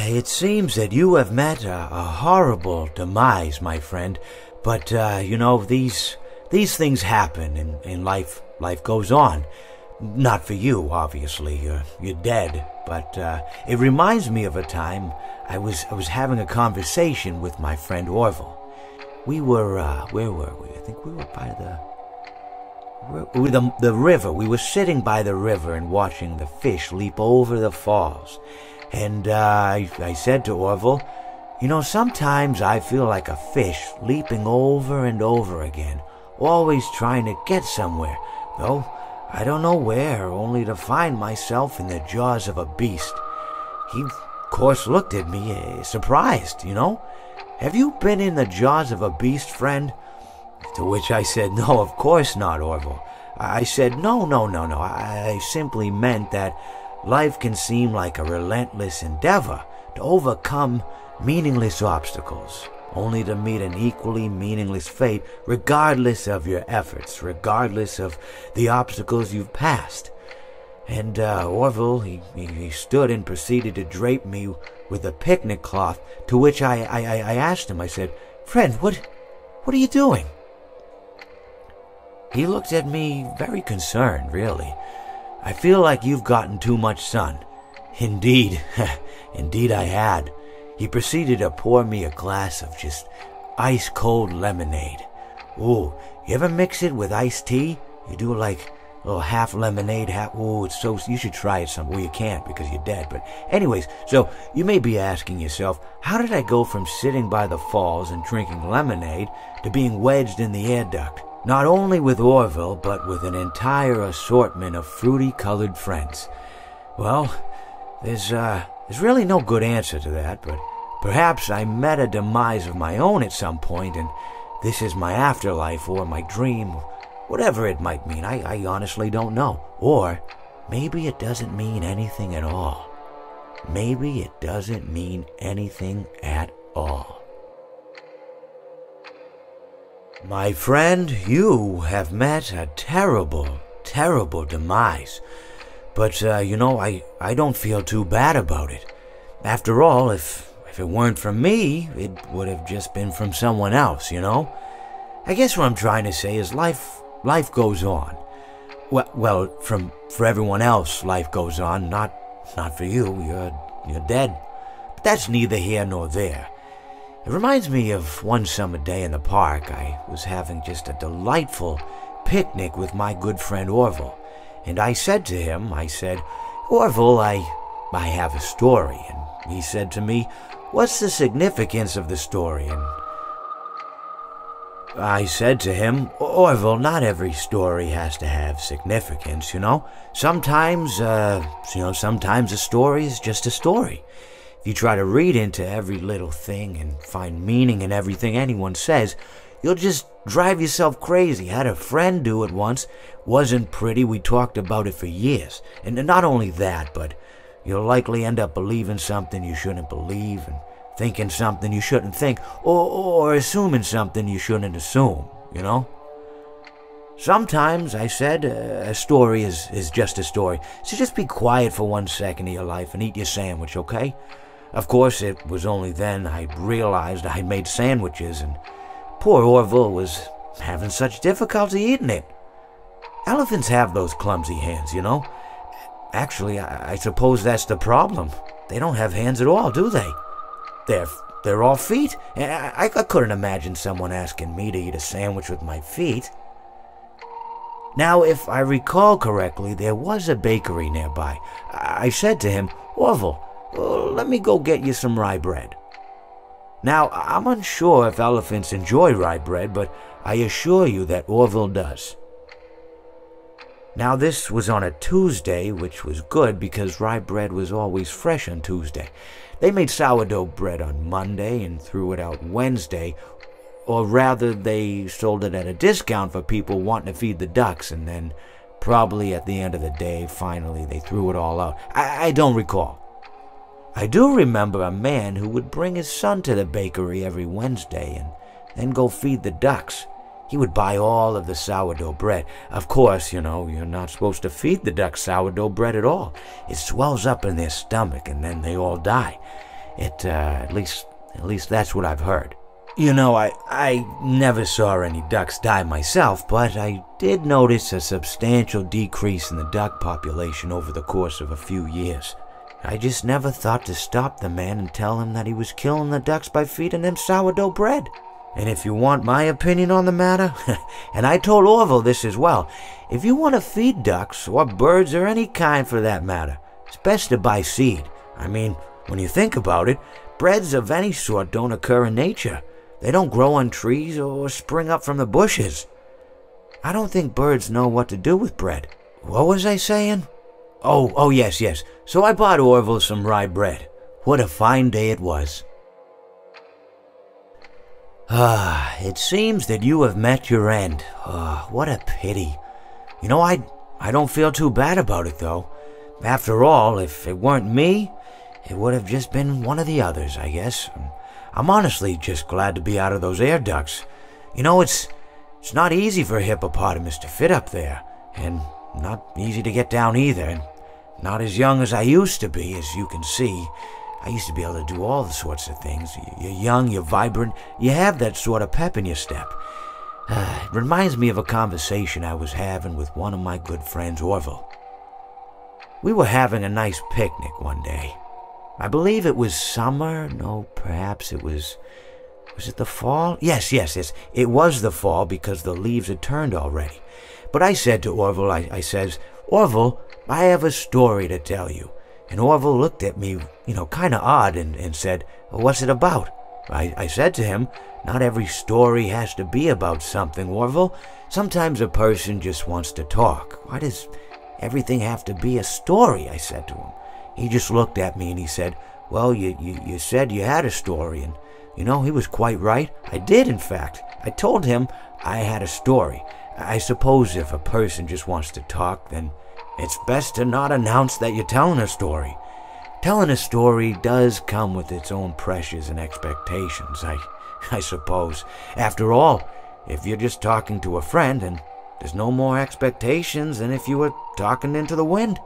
It seems that you have met a horrible demise, my friend. But, these things happen in life. Life goes on. Not for you, obviously. You're dead. But it reminds me of a time I was having a conversation with my friend Orville. We were, where were we? I think we were by the river. We were sitting by the river and watching the fish leap over the falls. And I said to Orville, sometimes I feel like a fish leaping over and over again, always trying to get somewhere, though I don't know where, only to find myself in the jaws of a beast. He, of course, looked at me, surprised, Have you been in the jaws of a beast, friend? To which I said, no, of course not, Orville. I said, no. I simply meant that life can seem like a relentless endeavor to overcome meaningless obstacles, only to meet an equally meaningless fate regardless of your efforts, regardless of the obstacles you've passed. And Orville, he stood and proceeded to drape me with a picnic cloth, to which I asked him, I said, friend, what are you doing? He looked at me very concerned, really. I feel like you've gotten too much sun. Indeed, indeed I had. He proceeded to pour me a glass of just ice-cold lemonade. Ooh, you ever mix it with iced tea? You do like a little half lemonade, half... Ooh, it's so... You should try it some... Well, you can't because you're dead. But anyways, so you may be asking yourself, how did I go from sitting by the falls and drinking lemonade to being wedged in the air duct? Not only with Orville, but with an entire assortment of fruity-colored friends. Well, there's really no good answer to that, but perhaps I met a demise of my own at some point, and this is my afterlife or my dream, whatever it might mean. I honestly don't know. Or maybe it doesn't mean anything at all. Maybe it doesn't mean anything at all. My friend, you have met a terrible, terrible demise. But, I don't feel too bad about it. After all, if it weren't from me, it would have just been from someone else, I guess what I'm trying to say is life goes on. Well, for everyone else, life goes on, not for you. You're dead. But that's neither here nor there. It reminds me of one summer day in the park. I was having just a delightful picnic with my good friend Orville. And I said to him, Orville, I have a story. And he said to me, what's the significance of the story? And I said to him, Orville, not every story has to have significance, Sometimes a story is just a story. If you try to read into every little thing and find meaning in everything anyone says, you'll just drive yourself crazy. I had a friend do it once. Wasn't pretty. We talked about it for years. And not only that, but you'll likely end up believing something you shouldn't believe and thinking something you shouldn't think, or assuming something you shouldn't assume, Sometimes, I said, a story is just a story. So just be quiet for 1 second of your life and eat your sandwich, okay? Of course, it was only then I realized I made sandwiches, and poor Orville was having such difficulty eating it. Elephants have those clumsy hands, Actually, I suppose that's the problem. They don't have hands at all, do they? They're all feet. I couldn't imagine someone asking me to eat a sandwich with my feet. Now, if I recall correctly, there was a bakery nearby. I said to him, Orville, let me go get you some rye bread. Now, I'm unsure if elephants enjoy rye bread, but I assure you that Orville does. Now, this was on a Tuesday, which was good because rye bread was always fresh on Tuesday. They made sourdough bread on Monday and threw it out Wednesday, or rather they sold it at a discount for people wanting to feed the ducks, and then probably at the end of the day, finally they threw it all out. I don't recall. I do remember a man who would bring his son to the bakery every Wednesday and then go feed the ducks. He would buy all of the sourdough bread. Of course, you're not supposed to feed the ducks sourdough bread at all. It swells up in their stomach and then they all die. At least that's what I've heard. You know, I never saw any ducks die myself, but I did notice a substantial decrease in the duck population over the course of a few years. I just never thought to stop the man and tell him that he was killing the ducks by feeding them sourdough bread. And if you want my opinion on the matter, and I told Orville this as well, if you want to feed ducks, or birds, or any kind for that matter, it's best to buy seed. I mean, when you think about it, breads of any sort don't occur in nature. They don't grow on trees or spring up from the bushes. I don't think birds know what to do with bread. What was I saying? Oh, yes. So I bought Orville some rye bread. What a fine day it was. It seems that you have met your end. What a pity. You know, I don't feel too bad about it, though. After all, if it weren't me, it would have just been one of the others, I guess. I'm honestly just glad to be out of those air ducts. You know, it's not easy for a hippopotamus to fit up there, and not easy to get down either, and not as young as I used to be, as you can see. I used to be able to do all sorts of things. You're young, you're vibrant, you have that sort of pep in your step. It reminds me of a conversation I was having with one of my good friends, Orville. We were having a nice picnic one day. I believe it was summer. No, perhaps it was it the fall? Yes. It was the fall because the leaves had turned already. But I said to Orville, I says, Orville, I have a story to tell you. And Orville looked at me, kind of odd and said, what's it about? I said to him, not every story has to be about something, Orville. Sometimes a person just wants to talk. Why does everything have to be a story? I said to him. He just looked at me and he said, well, you said you had a story, and, he was quite right. I did, in fact. I told him I had a story. I suppose if a person just wants to talk, then it's best to not announce that you're telling a story. Telling a story does come with its own pressures and expectations, I suppose. After all, if you're just talking to a friend, then there's no more expectations than if you were talking into the wind.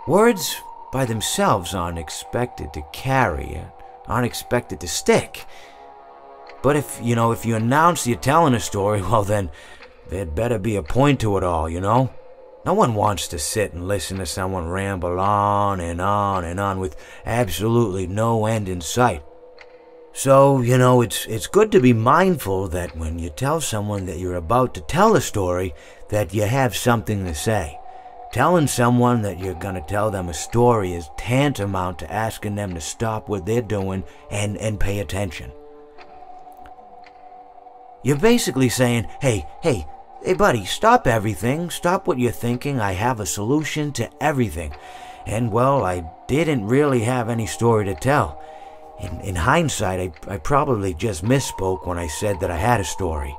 Words by themselves aren't expected to carry, aren't expected to stick. But if you announce you're telling a story, well then, there'd better be a point to it all, No one wants to sit and listen to someone ramble on and on and on with absolutely no end in sight. So, it's good to be mindful that when you tell someone that you're about to tell a story, that you have something to say. Telling someone that you're going to tell them a story is tantamount to asking them to stop what they're doing and pay attention. You're basically saying, hey buddy, stop everything, stop what you're thinking, I have a solution to everything. And well, I didn't really have any story to tell. In hindsight, I probably just misspoke when I said that I had a story.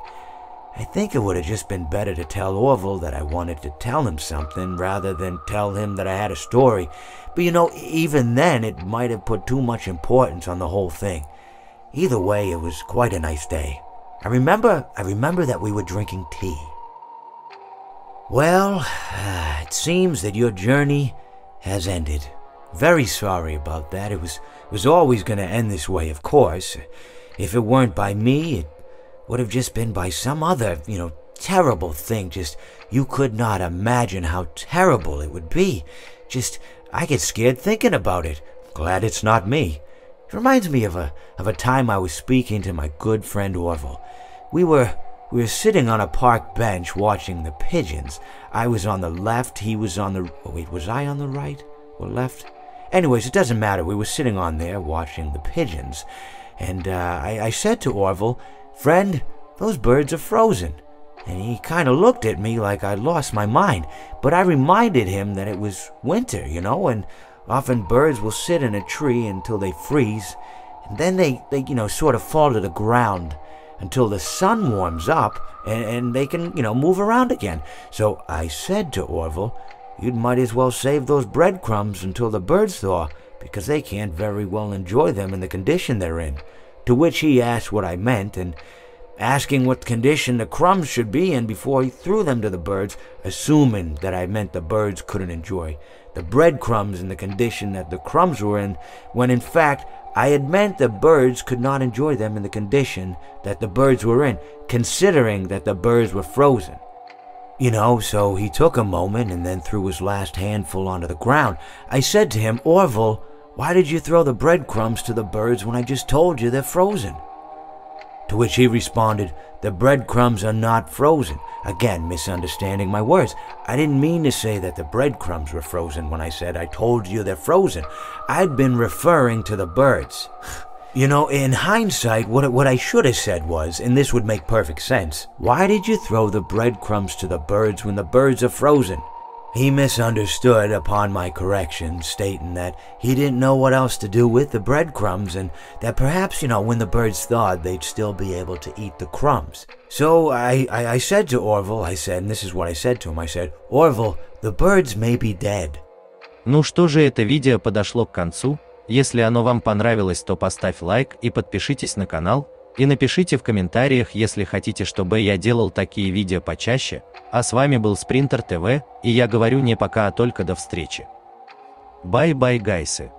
I think it would have just been better to tell Orville that I wanted to tell him something rather than tell him that I had a story. But even then, it might have put too much importance on the whole thing. Either way, it was quite a nice day. I remember that we were drinking tea. Well, it seems that your journey has ended. Very sorry about that. It was always going to end this way, of course. If it weren't by me, it would have just been by some other, terrible thing. Just, you could not imagine how terrible it would be. Just, I get scared thinking about it. Glad it's not me. It reminds me of a time I was speaking to my good friend Orville. We were sitting on a park bench watching the pigeons. I was on the left, he was on the... Wait, was I on the right or left? Anyways, it doesn't matter. We were sitting on there watching the pigeons. And I said to Orville, friend, those birds are frozen. And he kind of looked at me like I'd lost my mind. But I reminded him that it was winter, and often birds will sit in a tree until they freeze. And then they sort of fall to the ground until the sun warms up and they can, move around again. So I said to Orville, you might as well save those breadcrumbs until the birds thaw, because they can't very well enjoy them in the condition they're in. To which he asked what I meant, and asking what condition the crumbs should be in before he threw them to the birds, assuming that I meant the birds couldn't enjoy the breadcrumbs in the condition that the crumbs were in, when in fact I had meant the birds could not enjoy them in the condition that the birds were in, considering that the birds were frozen. You know, so he took a moment and then threw his last handful onto the ground. I said to him, "Orville, why did you throw the breadcrumbs to the birds when I just told you they're frozen?" To which he responded, "The breadcrumbs are not frozen." Again, misunderstanding my words. I didn't mean to say that the breadcrumbs were frozen when I said I told you they're frozen. I'd been referring to the birds. You know, in hindsight, what I should have said was, and this would make perfect sense, "Why did you throw the breadcrumbs to the birds when the birds are frozen?" He misunderstood upon my correction, stating that he didn't know what else to do with the breadcrumbs, and that perhaps, you know, when the birds thawed, they'd still be able to eat the crumbs. So I said to Orville, I said, and this is what I said to him, I said, "Orville, the birds may be dead." Ну что же, это видео подошло к концу. Если оно вам понравилось, то поставь лайк и подпишитесь на канал. И напишите в комментариях, если хотите, чтобы я делал такие видео почаще. А с вами был Спринтер ТВ, и я говорю не пока, а только до встречи. Бай-бай, гайсы.